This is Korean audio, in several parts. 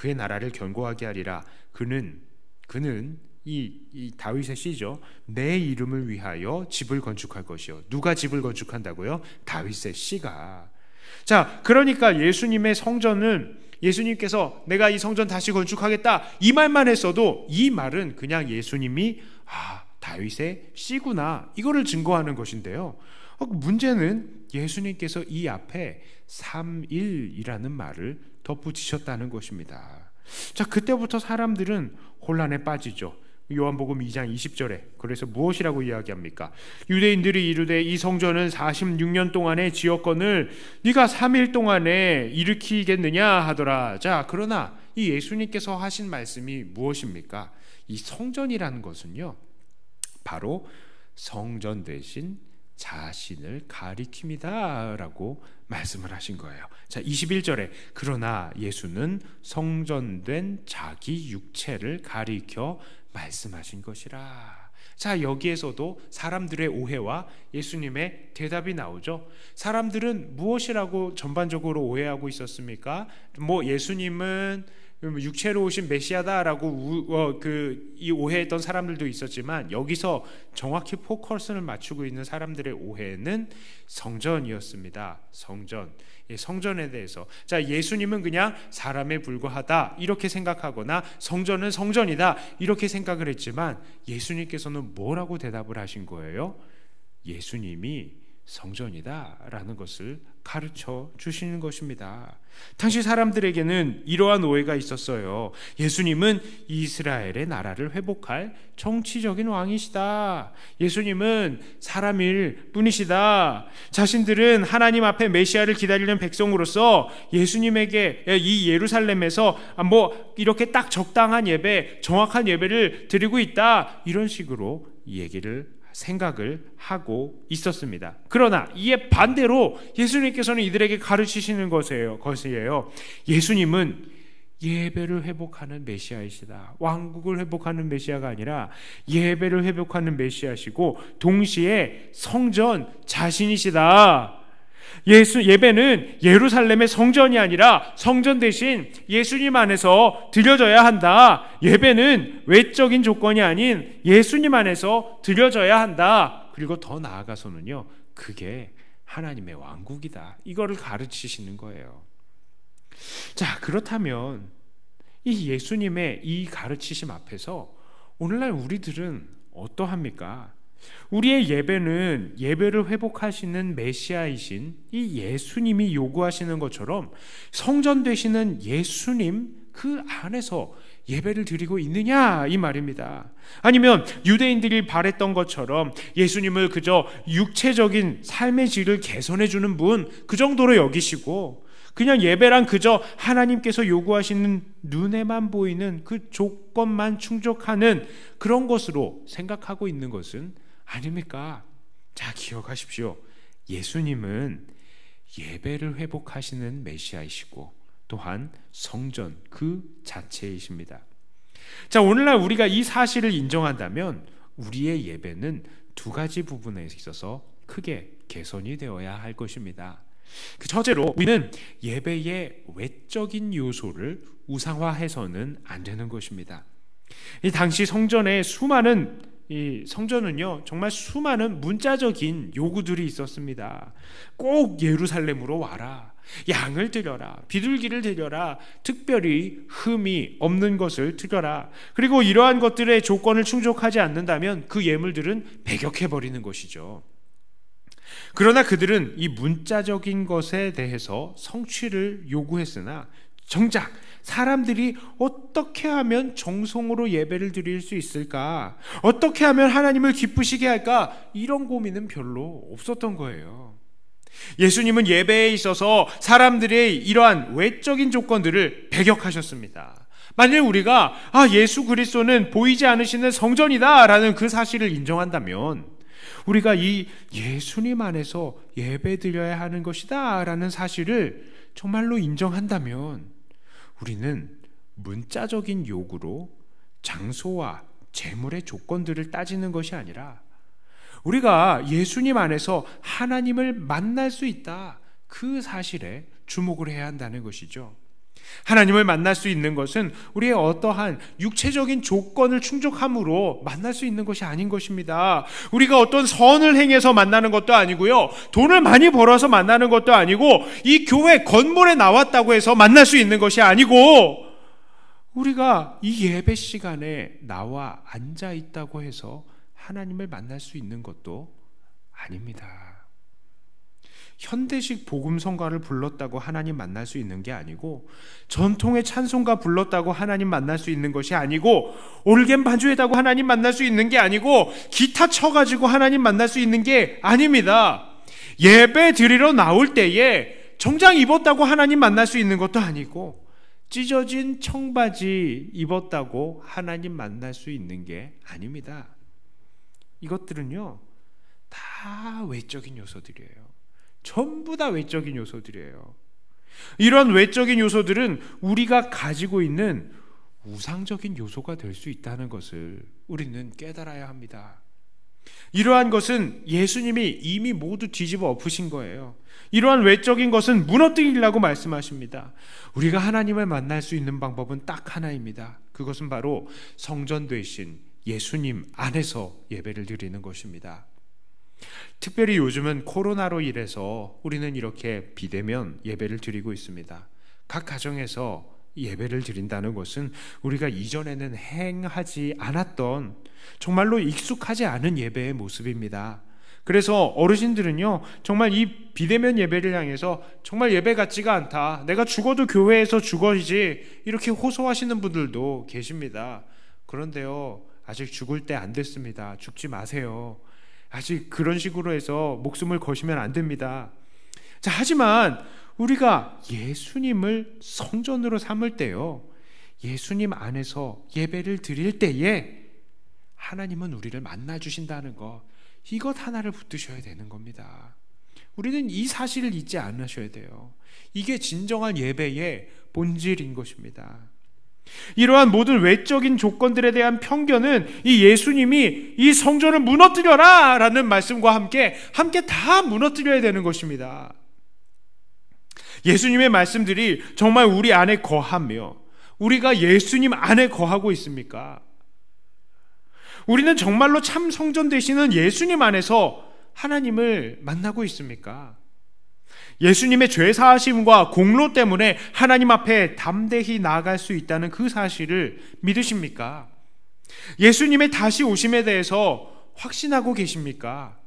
그의 나라를 견고하게 하리라. 그는 이 다윗의 씨죠. 내 이름을 위하여 집을 건축할 것이요. 누가 집을 건축한다고요? 다윗의 씨가. 자, 그러니까 예수님의 성전은, 예수님께서 내가 이 성전 다시 건축하겠다 이 말만 했어도 이 말은 그냥 예수님이 다윗의 씨구나 이거를 증거하는 것인데요. 문제는 예수님께서 이 앞에 3일이라는 말을 덧붙이셨다는 것입니다. 자, 그때부터 사람들은 혼란에 빠지죠. 요한복음 2장 20절에 그래서 무엇이라고 이야기합니까? 유대인들이 이르되 이 성전은 46년 동안의 지역건을 네가 3일 동안에 일으키겠느냐 하더라. 자, 그러나 이 예수님께서 하신 말씀이 무엇입니까? 이 성전이라는 것은요, 바로 성전 대신 자신을 가리킵니다 라고 말씀을 하신 거예요. 자, 21절에 그러나 예수는 성전된 자기 육체를 가리켜 말씀하신 것이라. 자, 여기에서도 사람들의 오해와 예수님의 대답이 나오죠. 사람들은 무엇이라고 전반적으로 오해하고 있었습니까? 예수님은 육체로 오신 메시아다라고 이 오해했던 사람들도 있었지만, 여기서 정확히 포커스를 맞추고 있는 사람들의 오해는 성전이었습니다. 성전에 대해서, 자, 예수님은 그냥 사람에 불과하다 이렇게 생각하거나 성전은 성전이다 이렇게 생각을 했지만, 예수님께서는 뭐라고 대답을 하신 거예요? 예수님이 성전이다라는 것을 가르쳐 주시는 것입니다. 당시 사람들에게는 이러한 오해가 있었어요. 예수님은 이스라엘의 나라를 회복할 정치적인 왕이시다. 예수님은 사람일 뿐이시다. 자신들은 하나님 앞에 메시아를 기다리는 백성으로서 예수님에게 이 예루살렘에서 이렇게 딱 적당한 예배, 정확한 예배를 드리고 있다, 이런 식으로 생각을 하고 있었습니다. 그러나 이에 반대로 예수님께서는 이들에게 가르치시는 것이에요. 예수님은 예배를 회복하는 메시아이시다. 왕국을 회복하는 메시아가 아니라 예배를 회복하는 메시아시고 동시에 성전 자신이시다. 예배는 예루살렘의 성전이 아니라 성전 대신 예수님 안에서 드려져야 한다. 예배는 외적인 조건이 아닌 예수님 안에서 드려져야 한다. 그리고 더 나아가서는요, 그게 하나님의 왕국이다. 이거를 가르치시는 거예요. 자, 그렇다면 이 예수님의 이 가르치심 앞에서 오늘날 우리들은 어떠합니까? 우리의 예배는 예배를 회복하시는 메시아이신 이 예수님이 요구하시는 것처럼 성전 되시는 예수님 그 안에서 예배를 드리고 있느냐, 이 말입니다. 아니면 유대인들이 바랬던 것처럼 예수님을 그저 육체적인 삶의 질을 개선해 주는 분, 그 정도로 여기시고 그냥 예배란 그저 하나님께서 요구하시는 눈에만 보이는 그 조건만 충족하는 그런 것으로 생각하고 있는 것은 아닙니까? 자, 기억하십시오. 예수님은 예배를 회복하시는 메시아이시고 또한 성전 그 자체이십니다. 자, 오늘날 우리가 이 사실을 인정한다면 우리의 예배는 두 가지 부분에 있어서 크게 개선이 되어야 할 것입니다. 첫째로, 우리는 예배의 외적인 요소를 우상화해서는 안 되는 것입니다. 이 당시 성전은요 정말 수많은 문자적인 요구들이 있었습니다. 꼭 예루살렘으로 와라, 양을 드려라, 비둘기를 드려라, 특별히 흠이 없는 것을 드려라. 그리고 이러한 것들의 조건을 충족하지 않는다면 그 예물들은 배격해버리는 것이죠. 그러나 그들은 이 문자적인 것에 대해서 성취를 요구했으나 정작 사람들이 어떻게 하면 정성으로 예배를 드릴 수 있을까? 어떻게 하면 하나님을 기쁘시게 할까? 이런 고민은 별로 없었던 거예요. 예수님은 예배에 있어서 사람들의 이러한 외적인 조건들을 배격하셨습니다. 만일 우리가 예수 그리스도는 보이지 않으시는 성전이다 라는 그 사실을 인정한다면, 우리가 이 예수님 안에서 예배 드려야 하는 것이다 라는 사실을 정말로 인정한다면, 우리는 문자적인 요구로 장소와 재물의 조건들을 따지는 것이 아니라 우리가 예수님 안에서 하나님을 만날 수 있다, 그 사실에 주목을 해야 한다는 것이죠. 하나님을 만날 수 있는 것은 우리의 어떠한 육체적인 조건을 충족함으로 만날 수 있는 것이 아닌 것입니다. 우리가 어떤 선을 행해서 만나는 것도 아니고요, 돈을 많이 벌어서 만나는 것도 아니고, 이 교회 건물에 나왔다고 해서 만날 수 있는 것이 아니고, 우리가 이 예배 시간에 나와 앉아 있다고 해서 하나님을 만날 수 있는 것도 아닙니다. 현대식 복음성가를 불렀다고 하나님 만날 수 있는 게 아니고, 전통의 찬송가 불렀다고 하나님 만날 수 있는 것이 아니고, 올겐 반주했다고 하나님 만날 수 있는 게 아니고, 기타 쳐가지고 하나님 만날 수 있는 게 아닙니다. 예배 드리러 나올 때에 정장 입었다고 하나님 만날 수 있는 것도 아니고, 찢어진 청바지 입었다고 하나님 만날 수 있는 게 아닙니다. 이것들은요, 다 외적인 요소들이에요. 전부 다 외적인 요소들이에요. 이런 외적인 요소들은 우리가 가지고 있는 우상적인 요소가 될 수 있다는 것을 우리는 깨달아야 합니다. 이러한 것은 예수님이 이미 모두 뒤집어 엎으신 거예요. 이러한 외적인 것은 무너뜨리려고 말씀하십니다. 우리가 하나님을 만날 수 있는 방법은 딱 하나입니다. 그것은 바로 성전 되신 예수님 안에서 예배를 드리는 것입니다. 특별히 요즘은 코로나로 인해서 우리는 이렇게 비대면 예배를 드리고 있습니다. 각 가정에서 예배를 드린다는 것은 우리가 이전에는 행하지 않았던, 정말로 익숙하지 않은 예배의 모습입니다. 그래서 어르신들은요, 정말 이 비대면 예배를 향해서 정말 예배 같지가 않다, 내가 죽어도 교회에서 죽어야지, 이렇게 호소하시는 분들도 계십니다. 그런데요, 아직 죽을 때 안 됐습니다. 죽지 마세요. 아직 그런 식으로 해서 목숨을 거시면 안 됩니다. 자, 하지만 우리가 예수님을 성전으로 삼을 때요, 예수님 안에서 예배를 드릴 때에 하나님은 우리를 만나 주신다는 것, 이것 하나를 붙드셔야 되는 겁니다. 우리는 이 사실을 잊지 않으셔야 돼요. 이게 진정한 예배의 본질인 것입니다. 이러한 모든 외적인 조건들에 대한 편견은 이 예수님이 이 성전을 무너뜨려라 라는 말씀과 함께 다 무너뜨려야 되는 것입니다. 예수님의 말씀들이 정말 우리 안에 거하며 우리가 예수님 안에 거하고 있습니까? 우리는 정말로 참 성전 되시는 예수님 안에서 하나님을 만나고 있습니까? 예수님의 죄 사하심과 공로 때문에 하나님 앞에 담대히 나아갈 수 있다는 그 사실을 믿으십니까? 예수님의 다시 오심에 대해서 확신하고 계십니까?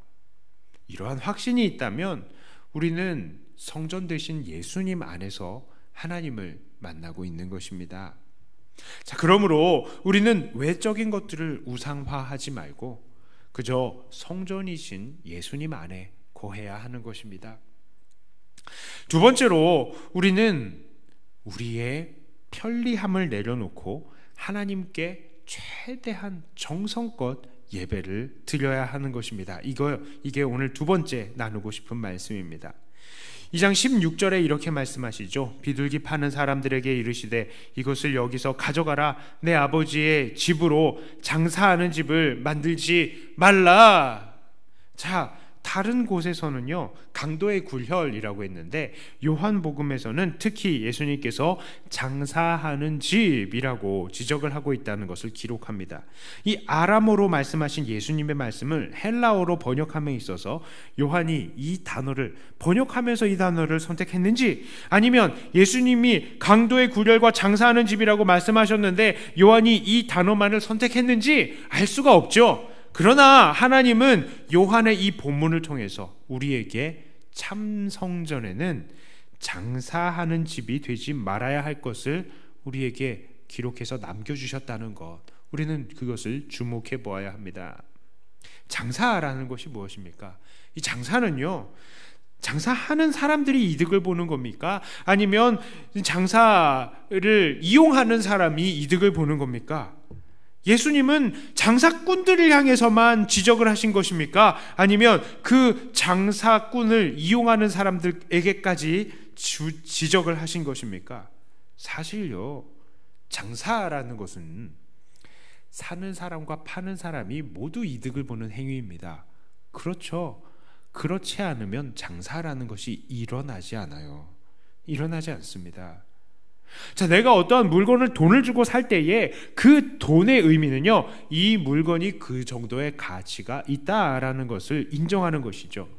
이러한 확신이 있다면 우리는 성전 되신 예수님 안에서 하나님을 만나고 있는 것입니다. 자, 그러므로 우리는 외적인 것들을 우상화하지 말고 그저 성전이신 예수님 안에 거해야 하는 것입니다. 두 번째로 우리는 우리의 편리함을 내려놓고 하나님께 최대한 정성껏 예배를 드려야 하는 것입니다. 이게 오늘 두 번째 나누고 싶은 말씀입니다. 2장 16절에 이렇게 말씀하시죠. 비둘기 파는 사람들에게 이르시되 이것을 여기서 가져가라. 내 아버지의 집으로 장사하는 집을 만들지 말라. 자, 다른 곳에서는요, 강도의 굴혈이라고 했는데 요한복음에서는 특히 예수님께서 장사하는 집이라고 지적을 하고 있다는 것을 기록합니다. 이 아람어로 말씀하신 예수님의 말씀을 헬라어로 번역함에 있어서 요한이 이 단어를 번역하면서 이 단어를 선택했는지, 아니면 예수님이 강도의 굴혈과 장사하는 집이라고 말씀하셨는데 요한이 이 단어만을 선택했는지 알 수가 없죠. 그러나 하나님은 요한의 이 본문을 통해서 우리에게 참 성전에는 장사하는 집이 되지 말아야 할 것을 우리에게 기록해서 남겨주셨다는 것, 우리는 그것을 주목해 보아야 합니다. 장사라는 것이 무엇입니까? 이 장사는요, 장사하는 사람들이 이득을 보는 겁니까? 아니면 장사를 이용하는 사람이 이득을 보는 겁니까? 예수님은 장사꾼들을 향해서만 지적을 하신 것입니까? 아니면 그 장사꾼을 이용하는 사람들에게까지 지적을 하신 것입니까? 사실요, 장사라는 것은 사는 사람과 파는 사람이 모두 이득을 보는 행위입니다. 그렇죠. 그렇지 않으면 장사라는 것이 일어나지 않아요. 일어나지 않습니다. 자, 내가 어떠한 물건을 돈을 주고 살 때에 그 돈의 의미는요, 이 물건이 그 정도의 가치가 있다라는 것을 인정하는 것이죠.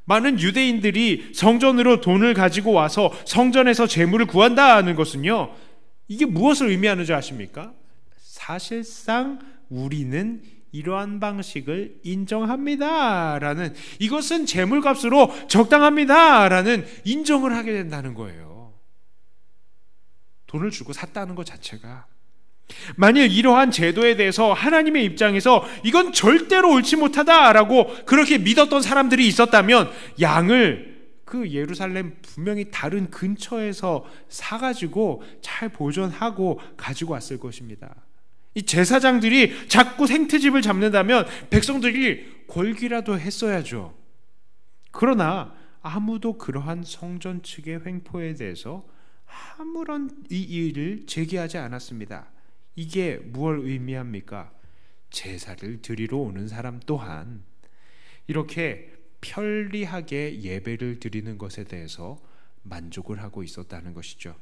많은 유대인들이 성전으로 돈을 가지고 와서 성전에서 재물을 구한다는 것은요, 이게 무엇을 의미하는 줄 아십니까? 사실상 우리는 이러한 방식을 인정합니다라는, 이것은 재물값으로 적당합니다라는 인정을 하게 된다는 거예요. 돈을 주고 샀다는 것 자체가. 만일 이러한 제도에 대해서 하나님의 입장에서 이건 절대로 옳지 못하다라고 그렇게 믿었던 사람들이 있었다면 양을 그 예루살렘 분명히 다른 근처에서 사가지고 잘 보존하고 가지고 왔을 것입니다. 이 제사장들이 자꾸 생트집을 잡는다면 백성들이 골기라도 했어야죠. 그러나 아무도 그러한 성전 측의 횡포에 대해서 아무런 이의를 제기하지 않았습니다. 이게 무엇을 의미합니까? 제사를 드리러 오는 사람 또한 이렇게 편리하게 예배를 드리는 것에 대해서 만족을 하고 있었다는 것이죠.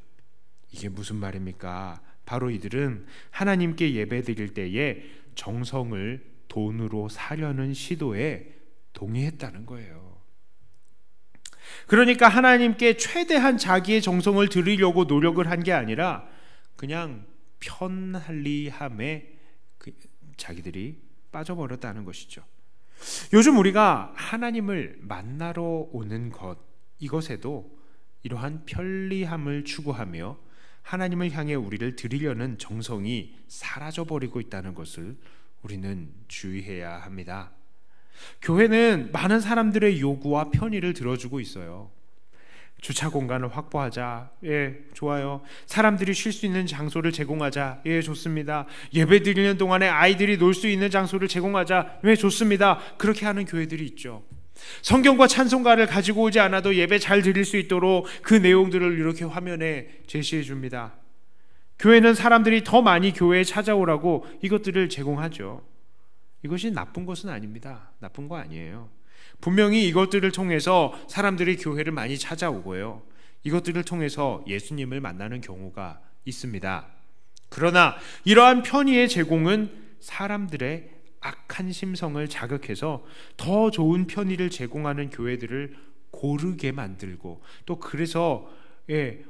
이게 무슨 말입니까? 바로 이들은 하나님께 예배 드릴 때에 정성을 돈으로 사려는 시도에 동의했다는 거예요. 그러니까 하나님께 최대한 자기의 정성을 드리려고 노력을 한 게 아니라 그냥 편리함에 자기들이 빠져버렸다는 것이죠. 요즘 우리가 하나님을 만나러 오는 것, 이것에도 이러한 편리함을 추구하며 하나님을 향해 우리를 드리려는 정성이 사라져버리고 있다는 것을 우리는 주의해야 합니다. 교회는 많은 사람들의 요구와 편의를 들어주고 있어요. 주차 공간을 확보하자. 예, 좋아요. 사람들이 쉴 수 있는 장소를 제공하자. 예, 좋습니다. 예배 드리는 동안에 아이들이 놀 수 있는 장소를 제공하자. 예, 좋습니다. 그렇게 하는 교회들이 있죠. 성경과 찬송가를 가지고 오지 않아도 예배 잘 드릴 수 있도록 그 내용들을 이렇게 화면에 제시해 줍니다. 교회는 사람들이 더 많이 교회에 찾아오라고 이것들을 제공하죠. 이것이 나쁜 것은 아닙니다. 나쁜 거 아니에요. 분명히 이것들을 통해서 사람들이 교회를 많이 찾아오고요, 이것들을 통해서 예수님을 만나는 경우가 있습니다. 그러나 이러한 편의의 제공은 사람들의 악한 심성을 자극해서 더 좋은 편의를 제공하는 교회들을 고르게 만들고, 또 그래서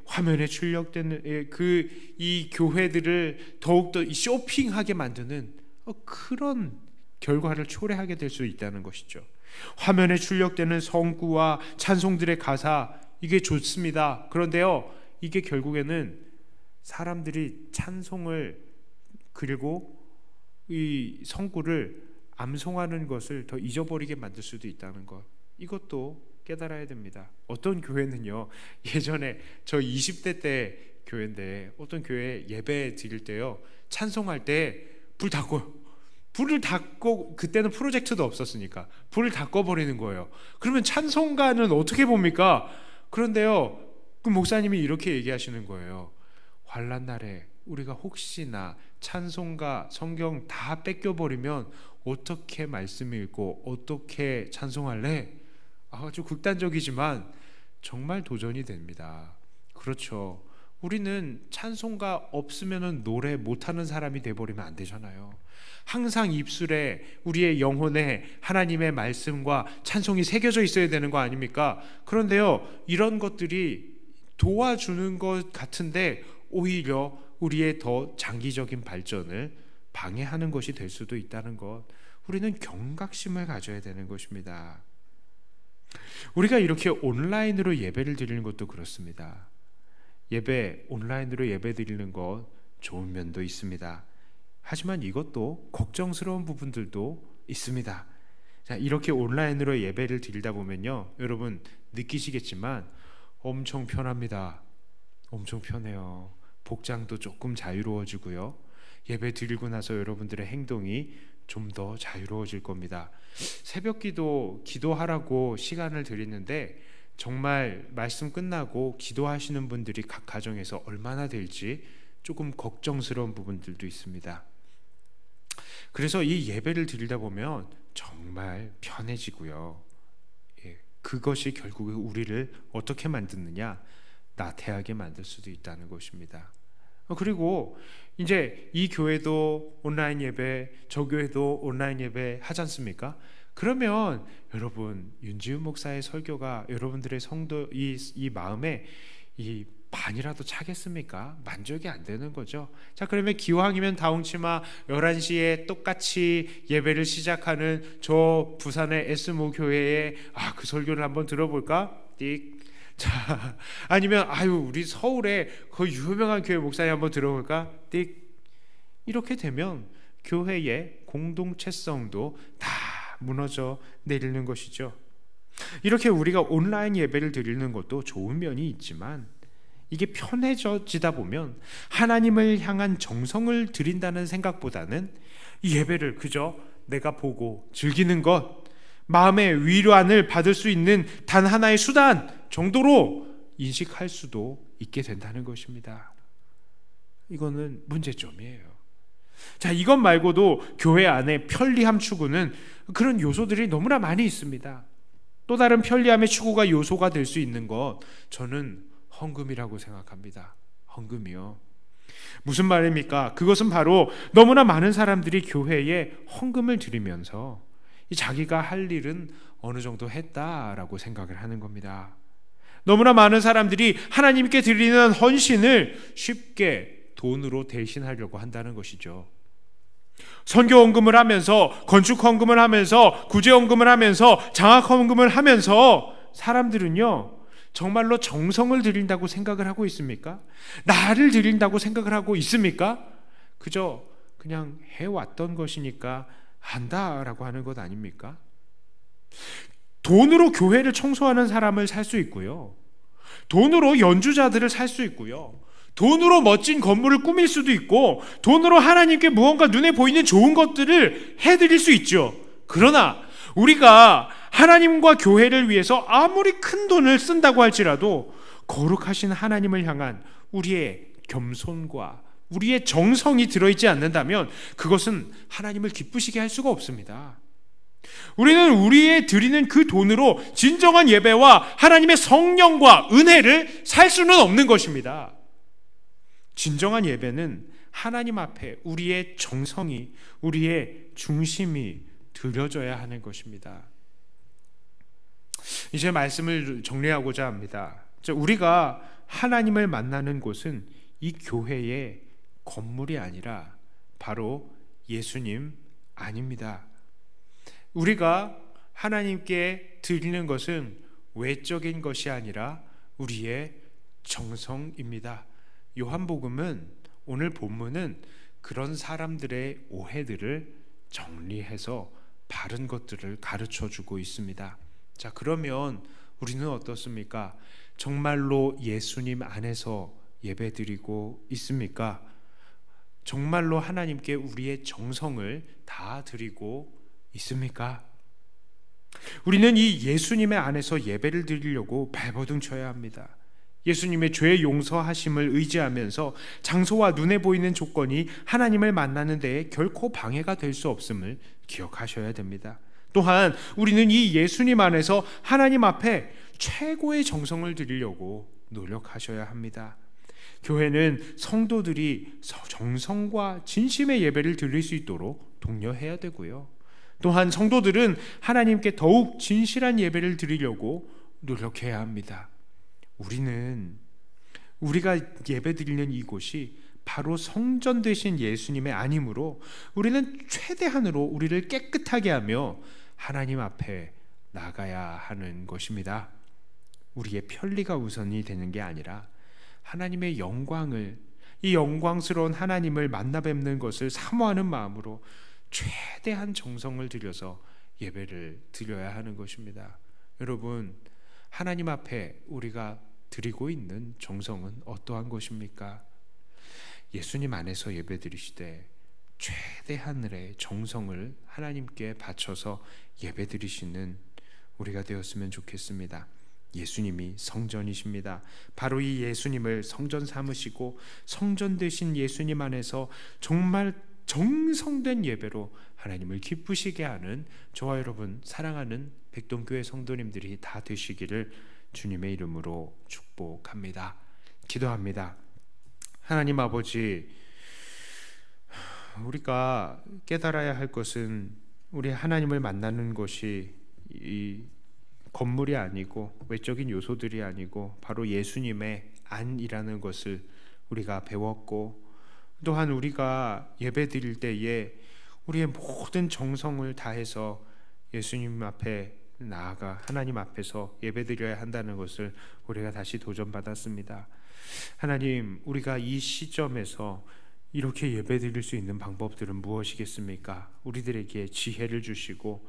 화면에 출력되는 이 교회들을 더욱더 쇼핑하게 만드는 그런 결과를 초래하게 될 수 있다는 것이죠. 화면에 출력되는 성구와 찬송들의 가사, 이게 좋습니다. 그런데요, 이게 결국에는 사람들이 찬송을 그리고 이 성구를 암송하는 것을 더 잊어버리게 만들 수도 있다는 것, 이것도 깨달아야 됩니다. 어떤 교회는요, 예전에 저 20대 때 교회인데 어떤 교회 예배 드릴 때요, 찬송할 때 불을 다 꺼, 그때는 프로젝트도 없었으니까 불을 다 꺼버리는 거예요. 그러면 찬송가는 어떻게 봅니까? 그런데요, 그 목사님이 이렇게 얘기하시는 거예요. 환난 날에 우리가 혹시나 찬송가, 성경 다 뺏겨버리면 어떻게 말씀 읽고 어떻게 찬송할래? 아주 극단적이지만 정말 도전이 됩니다. 그렇죠. 우리는 찬송가 없으면 노래 못하는 사람이 돼버리면 안 되잖아요. 항상 입술에, 우리의 영혼에 하나님의 말씀과 찬송이 새겨져 있어야 되는 거 아닙니까? 그런데요, 이런 것들이 도와주는 것 같은데 오히려 우리의 더 장기적인 발전을 방해하는 것이 될 수도 있다는 것, 우리는 경각심을 가져야 되는 것입니다. 우리가 이렇게 온라인으로 예배를 드리는 것도 그렇습니다. 온라인으로 예배 드리는 것 좋은 면도 있습니다. 하지만 이것도 걱정스러운 부분들도 있습니다. 자, 이렇게 온라인으로 예배를 드리다 보면요, 여러분 느끼시겠지만 엄청 편합니다. 엄청 편해요. 복장도 조금 자유로워지고요, 예배 드리고 나서 여러분들의 행동이 좀 더 자유로워질 겁니다. 새벽 기도하라고 시간을 드리는데 정말 말씀 끝나고 기도하시는 분들이 각 가정에서 얼마나 될지 조금 걱정스러운 부분들도 있습니다. 그래서 이 예배를 드리다 보면 정말 편해지고요, 그것이 결국에 우리를 어떻게 만드느냐, 나태하게 만들 수도 있다는 것입니다. 그리고 이제 이 교회도 온라인 예배, 저 교회도 온라인 예배 하지 않습니까? 그러면 여러분, 윤지훈 목사의 설교가 여러분들의 성도 이 마음에 이 반이라도 차겠습니까? 만족이 안 되는 거죠. 자, 그러면 기왕이면 다홍치마 11시에 똑같이 예배를 시작하는 저 부산의 S모 교회에 그 설교를 한번 들어볼까? 띡. 자, 아니면 우리 서울에 그 유명한 교회 목사님 한번 들어볼까? 띡. 이렇게 되면 교회의 공동체성도 다 무너져 내리는 것이죠. 이렇게 우리가 온라인 예배를 드리는 것도 좋은 면이 있지만 이게 편해지다 보면 하나님을 향한 정성을 드린다는 생각보다는 이 예배를 그저 내가 보고 즐기는 것, 마음의 위로안을 받을 수 있는 단 하나의 수단 정도로 인식할 수도 있게 된다는 것입니다. 이거는 문제점이에요. 자, 이것 말고도 교회 안에 편리함 추구는 그런 요소들이 너무나 많이 있습니다. 또 다른 편리함의 추구가 요소가 될 수 있는 것, 저는 헌금이라고 생각합니다. 헌금이요. 무슨 말입니까? 그것은 바로 너무나 많은 사람들이 교회에 헌금을 드리면서 자기가 할 일은 어느 정도 했다라고 생각을 하는 겁니다. 너무나 많은 사람들이 하나님께 드리는 헌신을 쉽게 돈으로 대신하려고 한다는 것이죠. 선교 헌금을 하면서, 건축 헌금을 하면서, 구제 헌금을 하면서, 장학 헌금을 하면서 사람들은요, 정말로 정성을 드린다고 생각을 하고 있습니까? 나를 드린다고 생각을 하고 있습니까? 그저 그냥 해왔던 것이니까 한다라고 하는 것 아닙니까? 돈으로 교회를 청소하는 사람을 살 수 있고요, 돈으로 연주자들을 살 수 있고요, 돈으로 멋진 건물을 꾸밀 수도 있고, 돈으로 하나님께 무언가 눈에 보이는 좋은 것들을 해드릴 수 있죠. 그러나 우리가 하나님과 교회를 위해서 아무리 큰 돈을 쓴다고 할지라도 거룩하신 하나님을 향한 우리의 겸손과 우리의 정성이 들어있지 않는다면 그것은 하나님을 기쁘시게 할 수가 없습니다. 우리는 우리의 드리는 그 돈으로 진정한 예배와 하나님의 성령과 은혜를 살 수는 없는 것입니다. 진정한 예배는 하나님 앞에 우리의 정성이, 우리의 중심이 드려져야 하는 것입니다. 이제 말씀을 정리하고자 합니다. 우리가 하나님을 만나는 곳은 이 교회의 건물이 아니라 바로 예수님 아닙니다. 우리가 하나님께 드리는 것은 외적인 것이 아니라 우리의 정성입니다. 요한복음은, 오늘 본문은 그런 사람들의 오해들을 정리해서 바른 것들을 가르쳐주고 있습니다. 자, 그러면 우리는 어떻습니까? 정말로 예수님 안에서 예배드리고 있습니까? 정말로 하나님께 우리의 정성을 다 드리고 있습니까? 우리는 이 예수님의 안에서 예배를 드리려고 발버둥 쳐야 합니다. 예수님의 죄 용서하심을 의지하면서 장소와 눈에 보이는 조건이 하나님을 만나는 데에 결코 방해가 될 수 없음을 기억하셔야 됩니다. 또한 우리는 이 예수님 안에서 하나님 앞에 최고의 정성을 드리려고 노력하셔야 합니다. 교회는 성도들이 정성과 진심의 예배를 드릴 수 있도록 독려해야 되고요, 또한 성도들은 하나님께 더욱 진실한 예배를 드리려고 노력해야 합니다. 우리가 예배드리는 이곳이 바로 성전 되신 예수님의 안이므로 우리는 최대한으로 우리를 깨끗하게 하며 하나님 앞에 나가야 하는 것입니다. 우리의 편리가 우선이 되는 게 아니라 하나님의 영광을, 이 영광스러운 하나님을 만나 뵙는 것을 사모하는 마음으로 최대한 정성을 들여서 예배를 드려야 하는 것입니다. 여러분, 하나님 앞에 우리가 드리고 있는 정성은 어떠한 것입니까? 예수님 안에서 예배 드리시되 최대한의 정성을 하나님께 바쳐서 예배 드리시는 우리가 되었으면 좋겠습니다. 예수님이 성전이십니다. 바로 이 예수님을 성전 삼으시고 성전 되신 예수님 안에서 정말 정성된 예배로 하나님을 기쁘시게 하는 저와 여러분, 사랑하는 백동교회 성도님들이 다 되시기를 주님의 이름으로 축복합니다. 기도합니다. 하나님 아버지, 우리가 깨달아야 할 것은 우리 하나님을 만나는 것이 이 건물이 아니고 외적인 요소들이 아니고 바로 예수님의 안이라는 것을 우리가 배웠고, 또한 우리가 예배 드릴 때에 우리의 모든 정성을 다해서 예수님 앞에 나아가 하나님 앞에서 예배 드려야 한다는 것을 우리가 다시 도전받았습니다. 하나님, 우리가 이 시점에서 이렇게 예배 드릴 수 있는 방법들은 무엇이겠습니까? 우리들에게 지혜를 주시고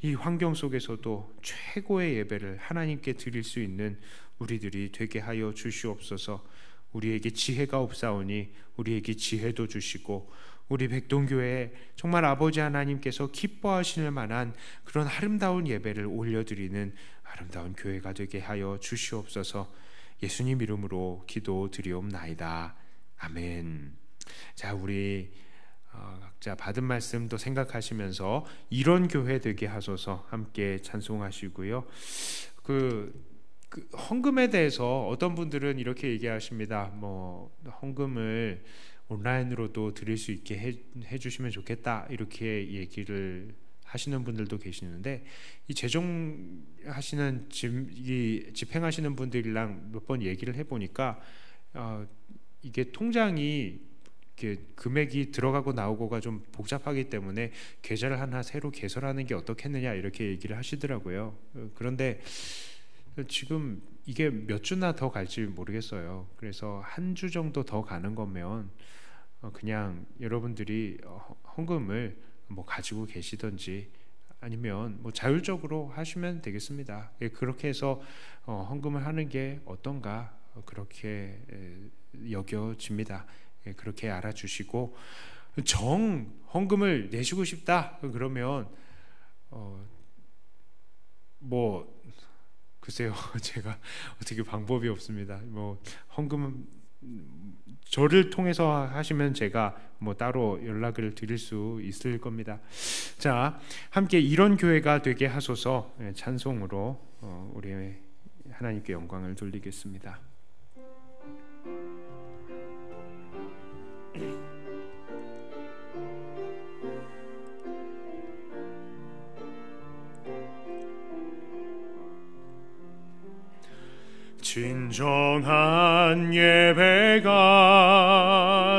이 환경 속에서도 최고의 예배를 하나님께 드릴 수 있는 우리들이 되게 하여 주시옵소서. 우리에게 지혜가 없사오니 우리에게 지혜도 주시고, 우리 백동교회에 정말 아버지 하나님께서 기뻐하실 만한 그런 아름다운 예배를 올려드리는 아름다운 교회가 되게 하여 주시옵소서. 예수님 이름으로 기도드리옵나이다. 아멘. 자, 우리 각자 받은 말씀도 생각하시면서 이런 교회 되게 하소서 함께 찬송하시고요. 헌금에 대해서 어떤 분들은 이렇게 얘기하십니다. 헌금을 온라인으로도 드릴 수 있게 해주시면 좋겠다, 이렇게 얘기를 하시는 분들도 계시는데, 이 재정하시는 이 집행하시는 분들이랑 몇 번 얘기를 해보니까 이게 통장이 이렇게 금액이 들어가고 나오고가 좀 복잡하기 때문에 계좌를 하나 새로 개설하는 게 어떻겠느냐, 이렇게 얘기를 하시더라고요. 그런데 지금 이게 몇 주나 더 갈지 모르겠어요. 그래서 한 주 정도 더 가는 거면 그냥 여러분들이 헌금을 가지고 계시든지 아니면 자율적으로 하시면 되겠습니다. 그렇게 해서 헌금을 하는 게 어떤가, 그렇게 여겨집니다. 그렇게 알아주시고, 헌금을 내시고 싶다 그러면 글쎄요, 제가 어떻게 방법이 없습니다. 헌금은 저를 통해서 하시면 제가 따로 연락을 드릴 수 있을 겁니다. 자, 함께 이런 교회가 되게 하소서 찬송으로 우리 하나님께 영광을 돌리겠습니다. 진정한 예배가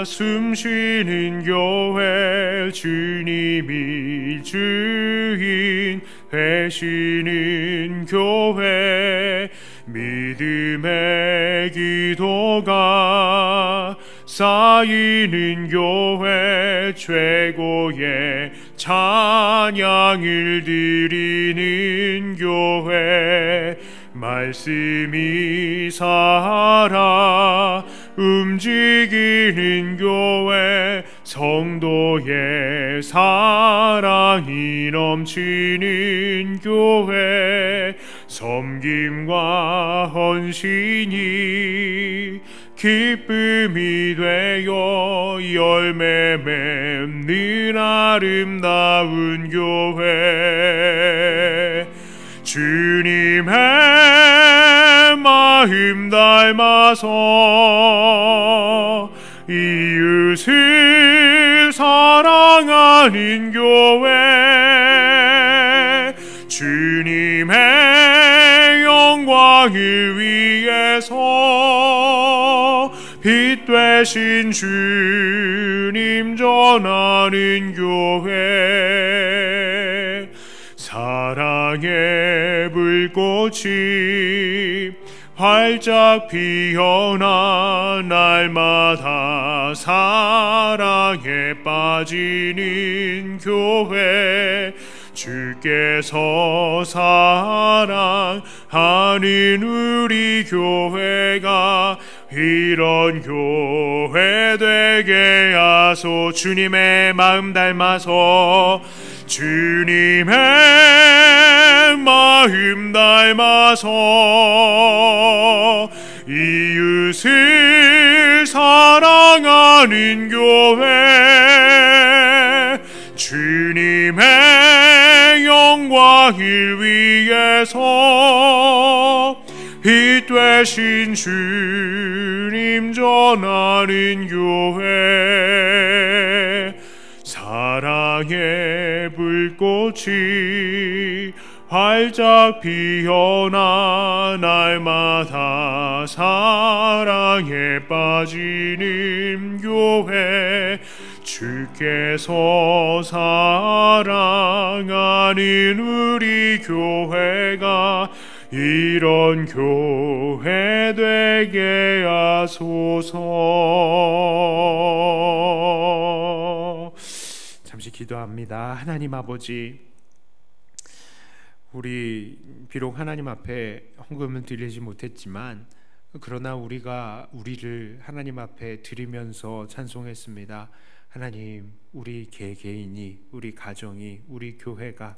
숨쉬는 교회, 주님이 주인 되시는 교회, 믿음의 기도가 쌓이는 교회, 최고의 찬양을 드리는 교회, 말씀이 살아 움직이는 교회, 성도의 사랑이 넘치는 교회, 섬김과 헌신이 기쁨이 되어 열매 맺는 아름다운 교회, 주님의 마음 닮아서 이웃을 사랑하는 교회, 주님의 영광을 위해서 빛 되신 주님 전하는 교회, 사랑의 불꽃이 활짝 피어나 날마다 사랑에 빠지는 교회, 주께서 사랑하는 우리 교회가 이런 교회 되게 하소. 주님의 마음 닮아서, 주님의 마음 닮아서 이웃을 사랑하는 교회, 주님의 영광을 위해서 빛 되신 주님 전하는 교회, 사랑의 불꽃이 활짝 피어나 날마다 사랑에 빠지는 교회, 주께서 사랑하는 우리 교회가 이런 교회 되게 하소서. 잠시 기도합니다. 하나님 아버지, 우리 비록 하나님 앞에 헌금을 드리지 못했지만 그러나 우리가 우리를 하나님 앞에 드리면서 찬송했습니다. 하나님, 우리 개개인이, 우리 가정이, 우리 교회가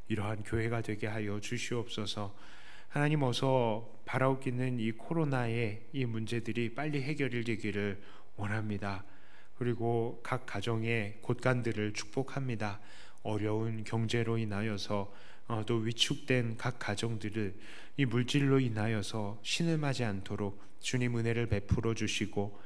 이러한 교회가 되게 하여 주시옵소서. 하나님, 어서 바라옵기는 이 코로나의 이 문제들이 빨리 해결이 되기를 원합니다. 그리고 각 가정의 곳간들을 축복합니다. 어려운 경제로 인하여서 또 위축된 각 가정들을 이 물질로 인하여서 신음하지 않도록 주님 은혜를 베풀어 주시고,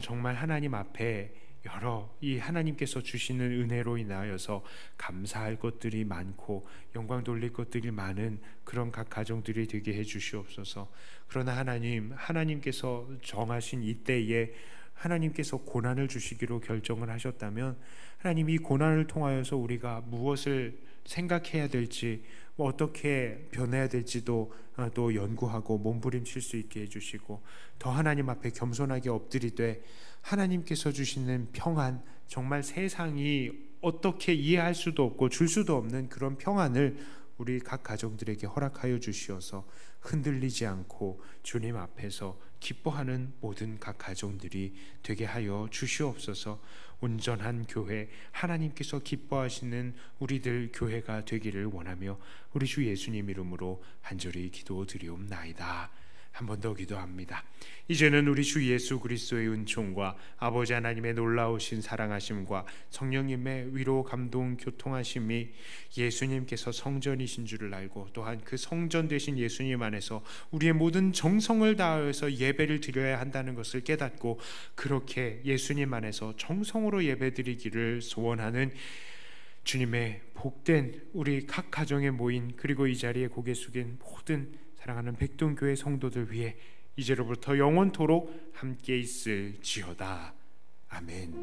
정말 하나님 앞에 여러 이 하나님께서 주시는 은혜로 인하여서 감사할 것들이 많고 영광 돌릴 것들이 많은 그런 각 가정들이 되게 해 주시옵소서. 그러나 하나님께서 정하신 이때에 하나님께서 고난을 주시기로 결정을 하셨다면, 하나님, 이 고난을 통하여서 우리가 무엇을 생각해야 될지, 어떻게 변해야 될지도 또 연구하고 몸부림칠 수 있게 해주시고, 더 하나님 앞에 겸손하게 엎드리되 하나님께서 주시는 평안, 정말 세상이 어떻게 이해할 수도 없고 줄 수도 없는 그런 평안을 우리 각 가정들에게 허락하여 주시어서 흔들리지 않고 주님 앞에서 기뻐하는 모든 각 가정들이 되게 하여 주시옵소서. 온전한 교회, 하나님께서 기뻐하시는 우리들 교회가 되기를 원하며 우리 주 예수님 이름으로 간절히 기도드리옵나이다. 한 번 더 기도합니다. 이제는 우리 주 예수 그리스도의 은총과 아버지 하나님의 놀라우신 사랑하심과 성령님의 위로 감동 교통하심이, 예수님께서 성전이신 줄을 알고 또한 그 성전 되신 예수님 안에서 우리의 모든 정성을 다하여서 예배를 드려야 한다는 것을 깨닫고 그렇게 예수님 안에서 정성으로 예배드리기를 소원하는 주님의 복된 우리 각 가정에 모인, 그리고 이 자리에 고개 숙인 모든 사랑하는 백동교회 성도들 위해 이제로부터 영원토록 함께 있을지어다. 아멘.